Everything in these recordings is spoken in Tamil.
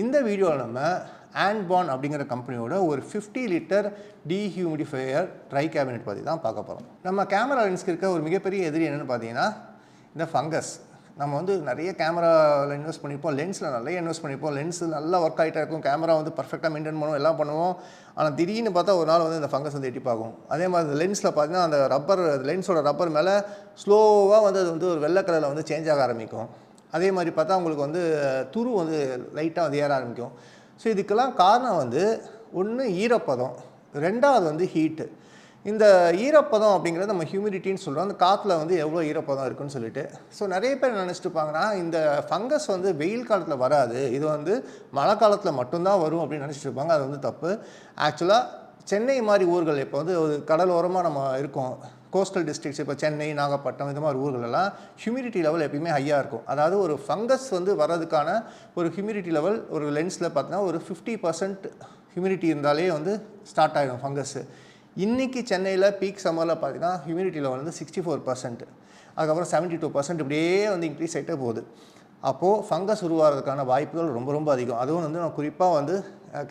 இந்த வீடியோவில் நம்ம Andbon அப்படிங்கிற கம்பெனியோட ஒரு 50 லிட்டர் Dehumidifier ட்ரை கேபினெட் பற்றி தான் பார்க்க போகிறோம். நம்ம கேமரா லென்ஸ்க்கு இருக்க ஒரு மிகப்பெரிய எதிரி என்னென்னு பார்த்தீங்கன்னா இந்த ஃபங்கஸ். நம்ம வந்து நிறைய கேமராவில் இன்வெஸ்ட் பண்ணியிருப்போம், லென்ஸில் நிறைய இன்வெஸ்ட் பண்ணியிருப்போம், லென்ஸ் நல்லா ஒர்க் ஆகிட்டே இருக்கும், கேமரா வந்து பர்ஃபெக்டாக மெயின்டைன் பண்ணுவோம், எல்லாம் பண்ணுவோம். ஆனால் திடீர்னு பார்த்தா ஒரு நாள் வந்து இந்த ஃபங்கஸ் வந்து எட்டிப்பாகும். அதே மாதிரி இந்த லென்ஸில் பார்த்தீங்கன்னா அந்த லென்ஸோட ரப்பர் மேலே ஸ்லோவாக வந்து அது வந்து ஒரு வெள்ளை கலரில் வந்து சேஞ்ச் ஆக ஆரம்பிக்கும். அதே மாதிரி பார்த்தா உங்களுக்கு வந்து துரு வந்து லைட்டாக வந்து ஏற ஆரம்பிக்கும். ஸோ இதுக்கெல்லாம் காரணம் வந்து ஒன்று ஈரப்பதம், ரெண்டாவது வந்து ஹீட்டு. இந்த ஈரப்பதம் அப்படிங்கிறது நம்ம ஹியூமிடிட்டின்னு சொல்கிறோம். அந்த காற்றுல வந்து எவ்வளோ ஈரப்பதம் இருக்குன்னு சொல்லிட்டு. ஸோ நிறைய பேர் நினச்சிட்டு இருப்பாங்கன்னா இந்த ஃபங்கஸ் வந்து வெயில் காலத்தில் வராது, இது வந்து மழை காலத்தில் மட்டும்தான் வரும் அப்படின்னு நினச்சிட்டு இருப்பாங்க. அது வந்து தப்பு. ஆக்சுவலாக சென்னை மாதிரி ஊர்கள், இப்போ வந்து ஒரு கடலோரமாக நம்ம இருக்கோம், கோஸ்டல் டிஸ்ட்ரிக்ஸ், இப்போ சென்னை, நாகப்பட்டினம், இது மாதிரி ஊர்களெல்லாம் ஹியூமிடிட்டி லெவல் எப்பயுமே ஹையாக இருக்கும். அதாவது ஒரு ஃபங்கஸ் வந்து வர்றதுக்கான ஒரு ஹியூமிடிட்டி லெவல் ஒரு லென்ஸில் பார்த்தீங்கன்னா ஒரு 50% ஹியூமிடிட்டி இருந்தாலே வந்து ஸ்டார்ட் ஆகிடும் ஃபங்கஸ்ஸு. இன்றைக்கி சென்னையில் பீக் சம்மரில் பார்த்தீங்கன்னா ஹியூமிடிட்டி லெவல் வந்து 64%, அதுக்கப்புறம் 72% இப்படியே வந்து இன்க்ரீஸ் ஆகிட்டே போகுது. அப்போது ஃபங்கஸ் உருவாகிறதுக்கான வாய்ப்புகள் ரொம்ப ரொம்ப அதிகம். அதுவும் வந்து நம்ம குறிப்பாக வந்து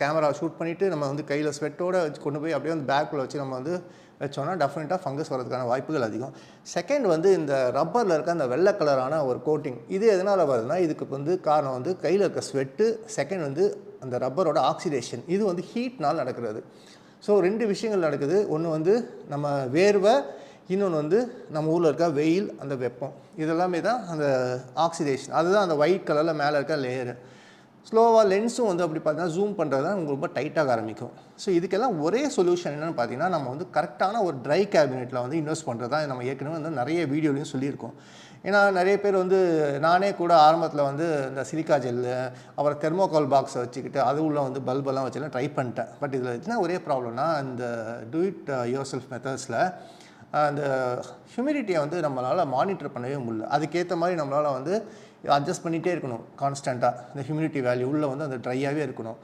கேமரா ஷூட் பண்ணிவிட்டு நம்ம வந்து கையில் ஸ்வெட்டோடு வச்சு கொண்டு போய் அப்படியே வந்து பேக்கில் வச்சு நம்ம வந்து வச்சோன்னா டெஃபினட்டாக ஃபங்கஸ் வரதுக்கான வாய்ப்புகள் அதிகம். செகண்ட் வந்து இந்த ரப்பரில் இருக்க அந்த வெள்ளை கலரான ஒரு கோட்டிங், இது எதனால் வருதுன்னா இதுக்கு வந்து காரணம் வந்து கையில் இருக்க ஸ்வெட்டு, செகண்ட் வந்து அந்த ரப்பரோட ஆக்சிடேஷன், இது வந்து ஹீட்னால் நடக்கிறது. ஸோ ரெண்டு விஷயங்கள் நடக்குது. ஒன்று வந்து நம்ம வேர்வை, இன்னொன்று வந்து நம்ம ஊரில் இருக்க வெயில், அந்த வெப்பம், இதெல்லாமே தான் அந்த ஆக்சிடேஷன். அதுதான் அந்த ஒயிட் கலரில் மேலே இருக்க லேயரு. ஸ்லோவாக லென்ஸும் வந்து அப்படி பார்த்தீங்கன்னா ஜூம் பண்ணுறது தான் உங்களுக்கு ரொம்ப டைட்டாக ஆரம்பிக்கும். ஸோ இதுக்கெல்லாம் ஒரே சொல்யூஷன் என்னென்னு பார்த்தீங்கன்னா நம்ம வந்து கரெக்டான ஒரு ட்ரை கேபினெட்டில் வந்து இன்வெஸ்ட் பண்ணுறது தான். நம்ம ஏற்கனவே வந்து நிறைய வீடியோலையும் சொல்லியிருக்கோம். ஏன்னா நிறைய பேர் வந்து நானே கூட ஆரம்பத்தில் வந்து இந்த சிலிக்கா ஜெல்லு, அப்புறம் தெர்மோகால் பாக்ஸை வச்சுக்கிட்டு அது உள்ள வந்து பல்பெல்லாம் வச்சுலாம் ட்ரை பண்ணிட்டேன். பட் இதில் என்ன ஒரே ப்ராப்ளம்னா இந்த டூ இட் யுவர் செல்ஃப் மெத்தட்ஸில் அந்த ஹியூமிடிட்டியை வந்து நம்மளால் மானிட்டர் பண்ணவே முடியல. அதுக்கேற்ற மாதிரி நம்மளால் வந்து அட்ஜஸ்ட் பண்ணிகிட்டே இருக்கணும் கான்ஸ்டண்ட்டாக. இந்த ஹியூமிடிட்டி வேல்யூ உள்ளே வந்து அந்த ட்ரையாகவே இருக்கணும்.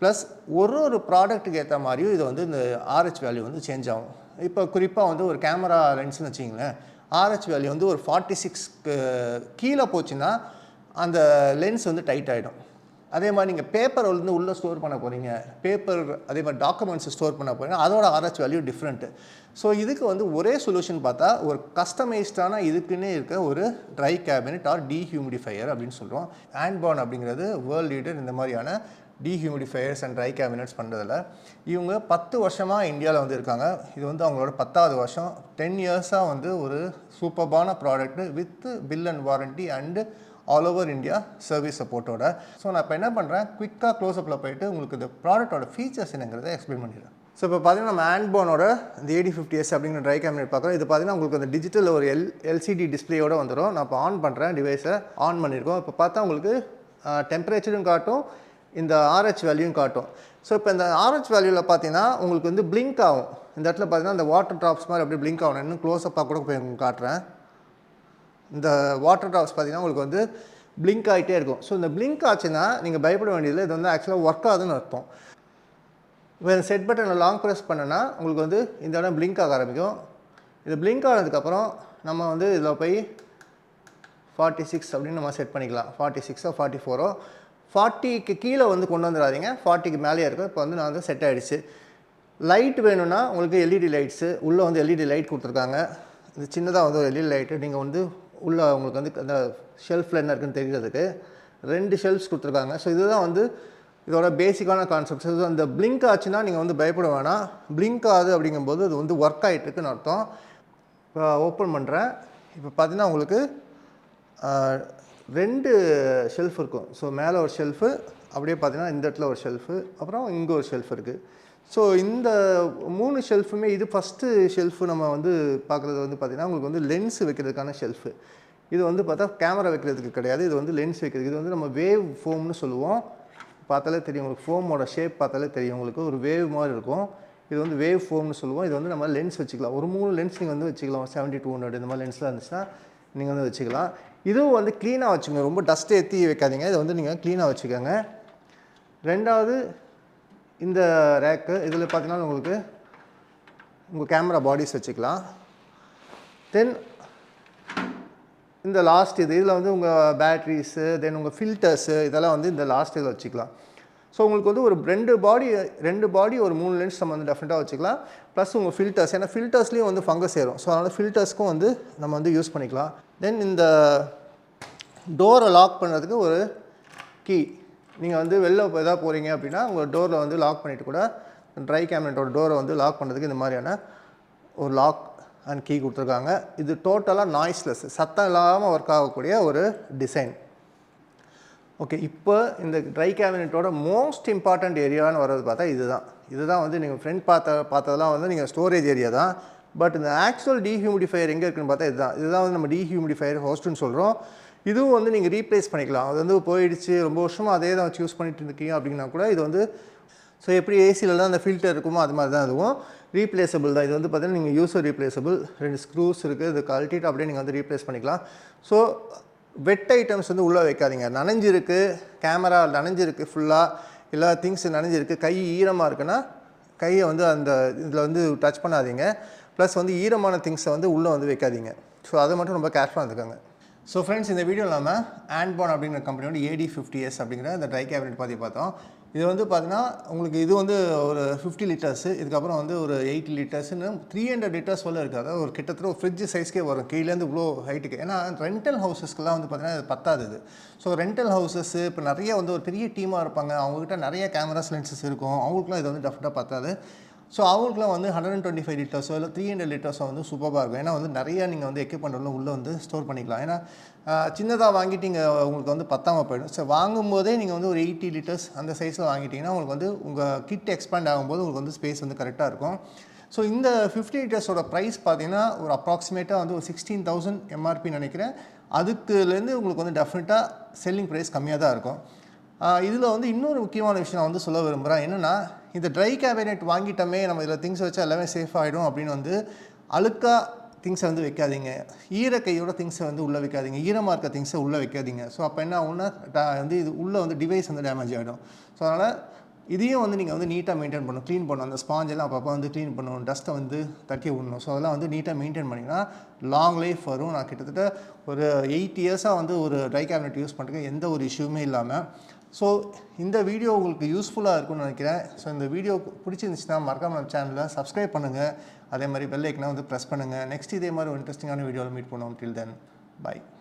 ப்ளஸ் ஒரு ப்ராடக்ட்டுக்கு ஏற்ற மாதிரியும் இது வந்து இந்த RH வேல்யூ வந்து சேஞ்ச் ஆகும். இப்போ குறிப்பாக வந்து ஒரு கேமரா லென்ஸ்னு வச்சிங்களேன், RH வேல்யூ வந்து ஒரு 46 கீழே போச்சுன்னா அந்த லென்ஸ் வந்து டைட் ஆகிடும். அதே மாதிரி நீங்கள் பேப்பர் வந்து உள்ளே ஸ்டோர் பண்ண போகிறீங்க, பேப்பர் அதே மாதிரி டாக்குமெண்ட்ஸ் ஸ்டோர் பண்ண போகிறீங்க, அதோட RH வேல்யூ டிஃப்ரெண்ட்டு. ஸோ இதுக்கு வந்து ஒரே சொல்யூஷன் பார்த்தா ஒரு கஸ்டமைஸ்டான இதுக்குன்னே இருக்க ஒரு ட்ரை கேபினெட் ஆர் டீஹியூமிடிஃபையர் அப்படின்னு சொல்கிறோம். Andbon அப்படிங்கிறது வேர்ல்டு லீடர் இந்த மாதிரியான டீஹியூமிடிஃபையர்ஸ் அண்ட் ட்ரை கேபினெட்ஸ் பண்ணுறதில். இவங்க 10 வருஷமாக இந்தியாவில் வந்து இருக்காங்க. இது வந்து அவங்களோட 10வது வருஷம். 10 இயர்ஸாக வந்து ஒரு சூப்பர்பான product with bill and warranty and all over India service சப்போர்ட்டோட. ஸோ நான் இப்போ என்ன பண்ணுறேன், குயிக்காக க்ளோஸ்அப்பில் போய்ட்டு உங்களுக்கு இந்த ப்ராடக்ட்டோட ஃபீச்சர்ஸ் என்னங்கிறத எக்ஸ்பிளைன் பண்ணிடுறேன். ஸோ இப்போ பார்த்தீங்கன்னா நம்ம Andbonோட இந்த AD50S அப்படிங்கிற ட்ரை கேபினெட் பார்க்குறோம். இது பார்த்தீங்கன்னா உங்களுக்கு அந்த டிஜிட்டல் ஒரு LCD டிஸ்பிளேயோடு வந்துடும். நான் இப்போ ஆன் பண்ணுறேன், டிவைஸை ஆன் பண்ணியிருக்கோம். இப்போ பார்த்தா உங்களுக்கு டெம்பரேச்சரும் காட்டும், இந்த RH வேல்யூவும் காட்டும். ஸோ இப்போ இந்த RH வேல்யூவில் பார்த்தீங்கன்னா உங்களுக்கு வந்து பிளிங்க் ஆகும். இந்த இடத்துல பார்த்தீங்கன்னா இந்த வாட்டர் ட்ராப்ஸ் மாதிரி அப்படியே பிளிங்க் ஆகணும். இன்னும் க்ளோஸ்அப்பாக கூட போய் உங்களுக்கு காட்டுறேன். இந்த வாட்டர் ட்ராப்ஸ் பார்த்தீங்கன்னா உங்களுக்கு வந்து பிளிங்க் ஆகிட்டே இருக்கும். ஸோ இந்த பிளிங்க் ஆச்சுன்னா நீங்கள் பயப்பட வேண்டியதில்லை, இது வந்து ஆக்சுவலாக ஒர்க் ஆகுதுன்னு அர்த்தம். இப்போ இந்த செட் பட்டனை லாங் ப்ரெஸ் பண்ணனா உங்களுக்கு வந்து இந்த இடம் பிளிங்க் ஆக ஆரம்பிக்கும். இது பிளிங்க் ஆனதுக்கப்புறம் நம்ம வந்து இதில் போய் 46 அப்படின்னு நம்ம செட் பண்ணிக்கலாம். 46ஓ 44ஓ 40க்கு கீழே வந்து கொண்டு வந்துடாதீங்க, 40க்கு மேலேயே இருக்கும். இப்போ வந்து நான் வந்து செட் ஆகிடுச்சு. லைட் வேணும்னா உங்களுக்கு LED லைட்ஸு உள்ளே வந்து LED லைட் கொடுத்துருக்காங்க. இது சின்னதாக வந்து ஒரு LED லைட்டு. நீங்கள் வந்து உள்ளே உங்களுக்கு வந்து அந்த ஷெல்ஃபில் என்ன இருக்குன்னு தெரிகிறதுக்கு 2 ஷெல்ஃப்ஸ் கொடுத்துருக்காங்க. ஸோ இதுதான் வந்து இதோட பேசிக்கான கான்செப்ட்ஸ். இது அந்த பிளிங்க் ஆச்சுன்னா நீங்கள் வந்து பயப்பட வேணாம். பிளிங்க் ஆகுது அப்படிங்கும்போது அது வந்து ஒர்க் ஆகிட்டுருக்குன்னு அர்த்தம். இப்போ ஓப்பன் பண்ணுறேன். இப்போ பார்த்தீங்கன்னா உங்களுக்கு 2 ஷெல்ஃப் இருக்கும். ஸோ மேலே ஒரு ஷெல்ஃபு, அப்படியே பார்த்தீங்கன்னா இந்த இடத்துல ஒரு ஷெல்ஃபு, அப்புறம் இங்கே ஒரு ஷெல்ஃப் இருக்குது. ஸோ இந்த 3 ஷெல்ஃபுமே இது ஃபஸ்ட்டு ஷெல்ஃபு நம்ம வந்து பார்க்குறது வந்து பார்த்திங்கன்னா உங்களுக்கு வந்து லென்ஸ் வைக்கிறதுக்கான ஷெல்ஃபு. இது வந்து பார்த்தா கேமரா வைக்கிறதுக்கு கிடையாது, இது வந்து லென்ஸ் வைக்கிறதுக்கு. இது வந்து நம்ம வேவ் ஃபோம்னு சொல்லுவோம். பார்த்தாலே தெரியும் உங்களுக்கு, ஃபோமோட ஷேப் பார்த்தாலே தெரியும் உங்களுக்கு, ஒரு வேவ் மாதிரி இருக்கும். இது வந்து வேவ் ஃபோம்னு சொல்லுவோம். இது வந்து நம்ம லென்ஸ் வச்சுக்கலாம். ஒரு 3 லென்ஸ் நீங்கள் வந்து வச்சுக்கலாம். 70-200 இந்த மாதிரி லென்ஸ்லாம் இருந்துச்சுன்னா நீங்கள் வந்து வச்சுக்கலாம். இதுவும் வந்து க்ளீனாக வச்சுக்கோங்க, ரொம்ப டஸ்ட்டு ஏற்றி வைக்காதீங்க. இதை வந்து நீங்கள் க்ளீனாக வச்சுக்கோங்க. ரெண்டாவது இந்த ரேக்கு, இதில் பார்த்தீங்கன்னா உங்களுக்கு உங்கள் கேமரா பாடிஸ் வச்சுக்கலாம். தென் இந்த லாஸ்ட் இதில் வந்து உங்கள் பேட்ரிஸு தென் உங்கள் ஃபில்டர்ஸு இதெல்லாம் வந்து இந்த லாஸ்ட் இதில் வச்சுக்கலாம். ஸோ உங்களுக்கு வந்து ஒரு ரெண்டு பாடி ஒரு 3 லென்ஸ் நம்ம வந்து டெஃபினட்டாக வச்சுக்கலாம். ப்ளஸ் உங்கள் ஃபில்டர்ஸ், ஏன்னா ஃபில்டர்ஸ்லேயும் வந்து ஃபங்கஸ் ஏறும். ஸோ அதனால் ஃபில்டர்ஸ்க்கும் வந்து நம்ம வந்து யூஸ் பண்ணிக்கலாம். தென் இந்த டோரை லாக் பண்ணுறதுக்கு ஒரு கீ, நீங்கள் வந்து வெளில எதாவது போகிறீங்க அப்படின்னா உங்கள் டோரில் வந்து லாக் பண்ணிவிட்டு கூட ட்ரை கேபினட்டோட டோரை வந்து லாக் பண்ணுறதுக்கு இந்த மாதிரியான ஒரு லாக் அண்ட் கீ கொடுத்துருக்காங்க. இது டோட்டலாக நாய்ஸ்லெஸ், சத்தம் இல்லாமல் ஒர்க் ஆகக்கூடிய ஒரு டிசைன். ஓகே, இப்போ இந்த ட்ரை கேபினட்டோட மோஸ்ட் இம்பார்ட்டண்ட் ஏரியான்னு வர்றது பார்த்தா இதுதான் வந்து நீங்கள் ஃப்ரண்ட் பார்த்ததெல்லாம் வந்து நீங்கள் ஸ்டோரேஜ் ஏரியா தான். பட் இந்த ஆக்சுவல் டீஹியூமிடிஃபையர் எங்கே இருக்குன்னு பார்த்தா இதுதான் வந்து நம்ம டீஹியூமிடிஃபையர் ஹோஸ்ட்டுன்னு சொல்கிறோம். இதுவும் வந்து நீங்கள் ரீப்ளேஸ் பண்ணிக்கலாம். அது வந்து போயிடுச்சு, ரொம்ப வருஷமாக அதே தான் வச்சு யூஸ் பண்ணிட்டு இருக்கீங்க அப்படின்னா கூட இது வந்து, ஸோ எப்படி ஏசிலலாம் அந்த ஃபில்டர் இருக்குமோ அது மாதிரி தான் இதுவும் ரீப்ளேசபிள் தான். இது வந்து பார்த்தீங்கன்னா நீங்கள் யூஸர் ரீப்ளேசபிள், 2 ஸ்க்ரூஸ் இருக்குது, இது கழட்டிட்டு அப்படியே நீங்கள் வந்து ரீப்ளேஸ் பண்ணிக்கலாம். ஸோ வெட் ஐட்டம்ஸ் வந்து உள்ளே வைக்காதீங்க. நனைஞ்சிருக்கு, கேமரா நனைஞ்சிருக்கு ஃபுல்லாக, எல்லா திங்ஸ் நனைஞ்சிருக்கு, கை ஈரமாக இருக்குன்னா கையை வந்து அந்த இதில் வந்து டச் பண்ணாதீங்க. ப்ளஸ் வந்து ஈரமான திங்ஸை வந்து உள்ளே வந்து வைக்காதீங்க. ஸோ அதை மட்டும் ரொம்ப கேர்ஃபுல்லாக இருந்துக்கோங்க. ஸோ ஃப்ரெண்ட்ஸ், இந்த வீடியோவில் நம்ம Andbon அப்படிங்கிற கம்பெனியோட AD50S அப்படிங்கிற இந்த ட்ரை கேபினெட் பற்றி பார்த்தோம். இது வந்து பார்த்தீங்கன்னா உங்களுக்கு இது வந்து ஒரு 50 லிட்டர்ஸு, இதுக்கப்புறம் வந்து ஒரு 80 லிட்டர்ஸ்னு 300 லிட்டர்ஸ் போல் இருக்குது. அதாவது ஒரு கிட்டத்தட்ட ஒரு ஃப்ரிட்ஜ் சைஸ்க்கே வரும் கீழேருந்து இவ்வளோ ஹைட்டுக்கு. ஏன்னா ரெண்டல் ஹவுசஸ்க்கெலாம் வந்து பார்த்தீங்கன்னா இது பத்தாது இது. ஸோ ரெண்டல் ஹவுசஸ்ஸு இப்போ நிறைய வந்து ஒரு பெரிய டீமாக இருப்பாங்க, அவங்ககிட்ட நிறைய கேமராஸ் லென்சஸ் இருக்கும், அவங்களுக்குலாம் இது வந்து டெஃபினட்டாக பத்தாது. ஸோ அவங்களுக்குலாம் வந்து 125 லிட்டர்ஸோ இல்லை 300 லிட்டர்ஸோ வந்து சூப்பராக இருக்கும். ஏன்னா வந்து நிறையா நீங்கள் வந்து எக்யூப்மெண்ட் உள்ளே வந்து ஸ்டோர் பண்ணிக்கலாம். ஏன்னா சின்னதாக வாங்கிட்டு உங்களுக்கு வந்து பத்தாமல் போயிடும். ஸோ வாங்கும்போதே நீங்கள் வந்து ஒரு 80 லிட்டர்ஸ் அந்த சைஸில் வாங்கிட்டிங்கன்னா உங்களுக்கு வந்து உங்கள் கிட் எக்ஸ்பேண்ட் ஆகும்போது உங்களுக்கு வந்து ஸ்பேஸ் வந்து கரெக்டாக இருக்கும். ஸோ இந்த 50 லிட்டர்ஸோட ப்ரைஸ் பார்த்தீங்கன்னா ஒரு அப்ராக்சிமேட்டாக வந்து ஒரு 16,000 எம்ஆர்பி நினைக்கிறேன். அதுக்குலேருந்து உங்களுக்கு வந்து டெஃபினட்டாக செல்லிங் ப்ரைஸ் கம்மியாக தான் இருக்கும். இதில் வந்து இன்னொரு முக்கியமான விஷயம் நான் வந்து சொல்ல விரும்புகிறேன். என்னென்னா, இந்த ட்ரை கேபினெட் வாங்கிட்டோமே நம்ம இதில் திங்ஸ் வச்சா எல்லாமே சேஃப் ஆகிடும் அப்படின்னு வந்து அழுக்காக திங்ஸை வந்து வைக்காதீங்க. ஈரக்கையோட திங்ஸை வந்து உள்ளே வைக்காதீங்க, ஈரமாக இருக்க திங்ஸை உள்ளே வைக்காதீங்க. ஸோ அப்போ என்ன ஆகுன்னா வந்து இது உள்ளே வந்து டிவைஸ் வந்து டேமேஜ் ஆகிடும். ஸோ அதனால் இதையும் வந்து நீங்கள் வந்து நீட்டாக மெயின்டைன் பண்ணணும், க்ளீன் பண்ணணும். அந்த ஸ்பாஞ்செல்லாம் அப்பப்போ வந்து க்ளீன் பண்ணணும், டஸ்ட்டை வந்து தட்டி விடணும். ஸோ அதெல்லாம் வந்து நீட்டாக மெயின்டைன் பண்ணிங்கன்னா லாங் லைஃப் வரும். நான் கிட்டத்தட்ட ஒரு 8 இயர்ஸாக வந்து ஒரு ட்ரை கேபினெட் யூஸ் பண்ணுறேன், எந்த ஒரு இஷ்யூமே இல்லாமல். ஸோ இந்த வீடியோ உங்களுக்கு யூஸ்ஃபுல்லாக இருக்கும்னு நினைக்கிறேன். ஸோ இந்த வீடியோ பிடிச்சிருந்துச்சுன்னா மறக்காம நம்ம சேனலை சப்ஸ்கிரைப் பண்ணுங்கள், அதே மாதிரி பெல் ஐக்கனை வந்து ப்ரெஸ் பண்ணுங்கள். நெக்ஸ்ட் இதே மாதிரி ஒரு இன்ட்ரெஸ்டிங்கான வீடியோவில் மீட் பண்ணுவோம். டில் தென் பை.